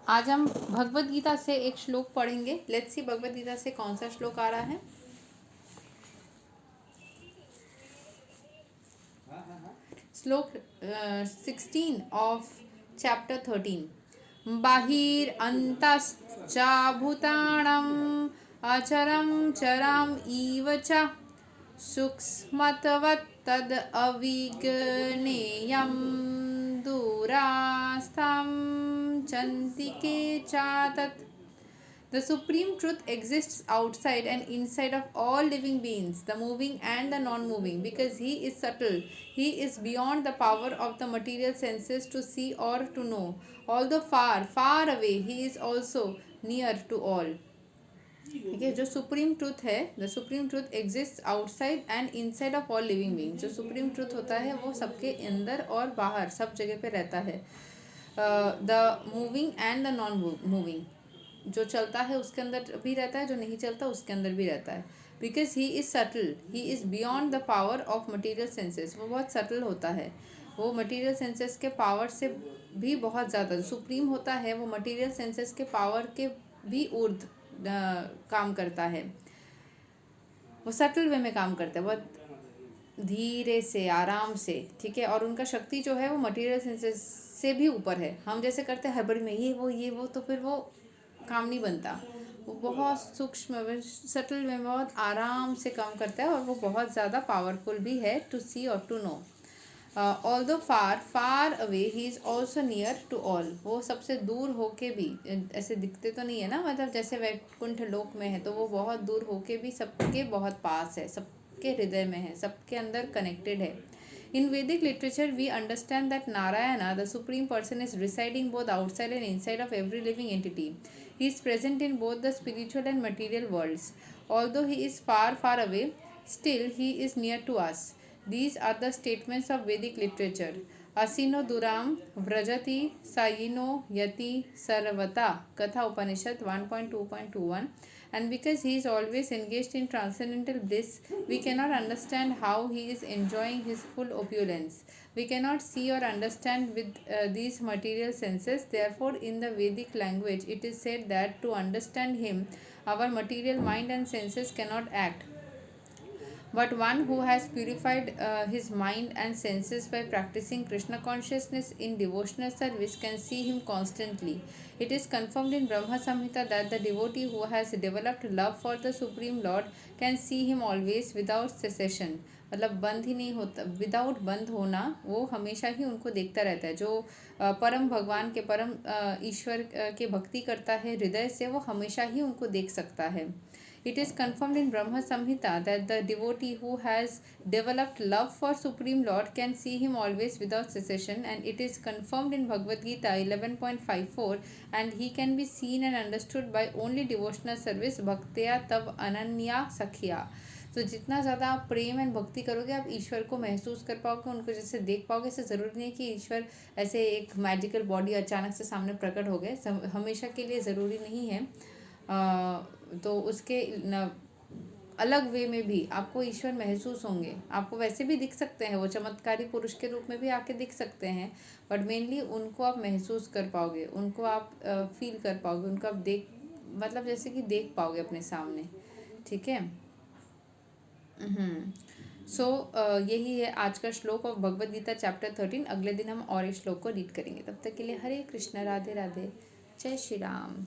आज हम भगवत गीता से एक श्लोक पढ़ेंगे। लेट्स सी भगवत गीता से कौन सा श्लोक आ रहा है। श्लोक 16 ऑफ चैप्टर 13। बाहिर अंतश्चा भूतानां अचरं चरं इव च सूक्ष्मत्वत् तद् अविज्ञेयं दूरास्थं चन्तिके चातत्। The supreme truth exists outside and inside of all living beings, the moving and the non-moving, because he is subtle. He is beyond the power of the material senses to see or to know. Although far, far away, he is also near to all. ठीक है, जो supreme truth है, the supreme truth exist outside and inside of all living being. जो supreme truth होता है वो सबके अंदर और बाहर सब जगह पे रहता है। The moving and the non moving, जो चलता है उसके अंदर भी रहता है, जो नहीं चलता उसके अंदर भी रहता है। Because he is subtle, he is beyond the power of material senses. वो बहुत सटल होता है, वो मटीरियल सेंसेस के पावर से भी बहुत ज़्यादा सुप्रीम होता है। वो मटीरियल सेंसेस के पावर के भी ऊर्ध्व काम करता है। वो सटल वे में काम करता है, बहुत धीरे से, आराम से। ठीक है, और उनका शक्ति जो है वो मटीरियल सेंसेस से भी ऊपर है। हम जैसे करते हैं हड़बड़ी में ये वो, तो फिर वो काम नहीं बनता। वो बहुत सूक्ष्म सटल में बहुत आराम से काम करता है और वो बहुत ज़्यादा पावरफुल भी है टू सी और to know. Although far far away he is also near to all. वो सबसे दूर होके भी, ऐसे दिखते तो नहीं है ना, मतलब जैसे वैकुंठ लोक में है तो वो बहुत दूर होके भी सबके बहुत पास है, सबके हृदय में है, सबके अंदर कनेक्टेड है। In Vedic literature, we understand that Narayana, the Supreme Person, is residing both outside and inside of every living entity. He is present in both the spiritual and material worlds. Although he is far, far away, still he is near to us. These are the statements of Vedic literature. Asino Duram Vrajati Sayino Yati Sarvata Katha Upanishad 1.2.21. And because he is always engaged in transcendental bliss, we cannot understand how he is enjoying his full opulence. We cannot see or understand with these material senses. Therefore, in the Vedic language, it is said that to understand him, our material mind and senses cannot act. But one who has purified his mind and senses by practicing Krishna consciousness in devotional service can see him constantly. It is confirmed in Brahma Samhita that the devotee who has developed love for the Supreme Lord can see him always without cessation. मतलब बंद ही नहीं होता, without बंद होना, वो हमेशा ही उनको देखता रहता है। जो परम भगवान के, परम ईश्वर के भक्ति करता है हृदय से, वो हमेशा ही उनको देख सकता है। It is confirmed in Brahma Samhita that the devotee who has developed love for Supreme Lord can see him always without cessation, and it is confirmed in Bhagavad Gita 11.54, and he can be seen and understood by only devotional service bhaktiya tab ananya sakhiya. तो जितना ज़्यादा आप प्रेम and भक्ति करोगे, आप ईश्वर को महसूस कर पाओगे, उनको जैसे देख पाओगे। इससे ज़रूरी नहीं कि ईश्वर ऐसे एक मैजिकल बॉडी अचानक से सामने प्रकट हो गए, हमेशा के लिए ज़रूरी नहीं है। तो उसके अलग वे में भी आपको ईश्वर महसूस होंगे। आपको वैसे भी दिख सकते हैं, वो चमत्कारी पुरुष के रूप में भी आके दिख सकते हैं, बट मेनली उनको आप महसूस कर पाओगे, उनको आप फील कर पाओगे, उनको आप देख, मतलब जैसे कि देख पाओगे अपने सामने। ठीक है। यही है आज का श्लोक ऑफ भगवद गीता चैप्टर 13। अगले दिन हम और इस श्लोक को रीड करेंगे। तब तक के लिए हरे कृष्ण, राधे राधे, जय श्री राम।